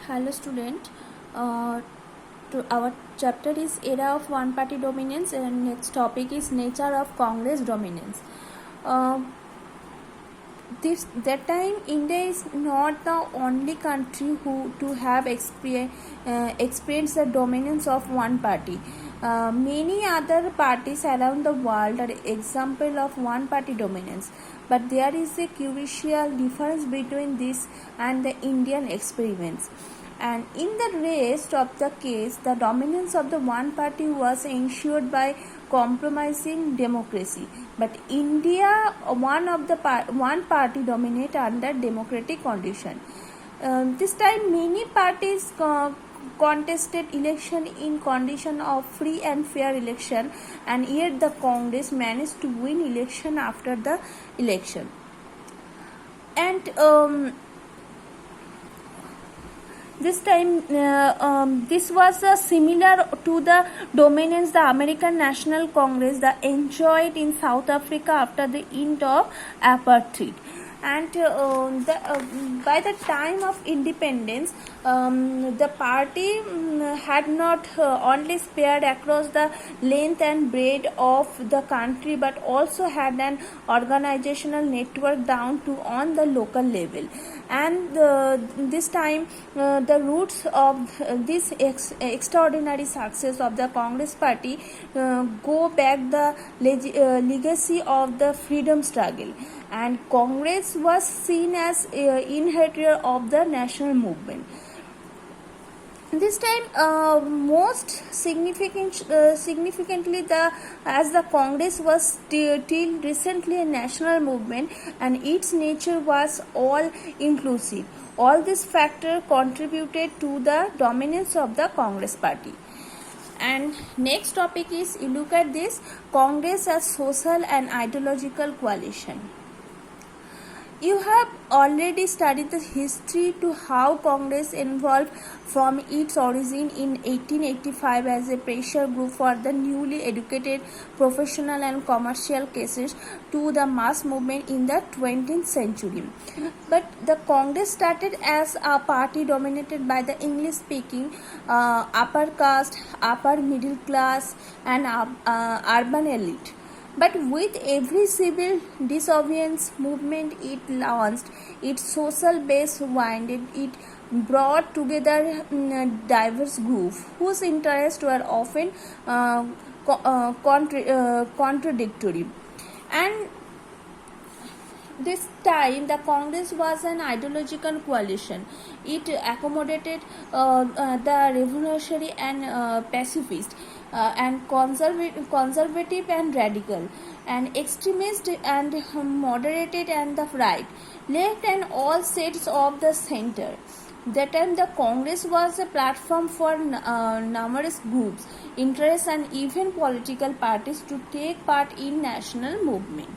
Hello student, to our chapter is era of one party dominance and next topic is nature of Congress dominance. Uh, that time India is not the only country who to have experienced the dominance of one party. Many other parties around the world are example of one party dominance, but there is a crucial difference between this and the Indian experiments. And in the rest of the case, the dominance of the one party was ensured by compromising democracy. But India, one party dominate under democratic condition. This time, many parties contested election in condition of free and fair election, and yet the Congress managed to win election after the election. And this time this was similar to the dominance the American National Congress that enjoyed in South Africa after the end of apartheid. And by the time of independence, the party had not only spread across the length and breadth of the country, but also had an organizational network down to on the local level. And this time, the roots of this extraordinary success of the Congress Party go back the legacy of the freedom struggle. And Congress was seen as inheritor of the national movement. This time, most significantly, as the Congress was till recently a national movement, and its nature was all inclusive. All these factors contributed to the dominance of the Congress Party. And next topic is, you look at this, Congress as social and ideological coalition. You have already studied the history to how Congress evolved from its origin in 1885 as a pressure group for the newly educated professional and commercial classes to the mass movement in the 20th century. But the Congress started as a party dominated by the English-speaking upper caste, upper middle class and urban elite. But with every civil disobedience movement it launched, its social base widened, it brought together diverse groups whose interests were often contradictory. And this time the Congress was an ideological coalition. It accommodated the revolutionary and pacifist, and conservative and radical, and extremist and moderated and the right, left and all sides of the center. That time the Congress was a platform for numerous groups, interests and even political parties to take part in national movement.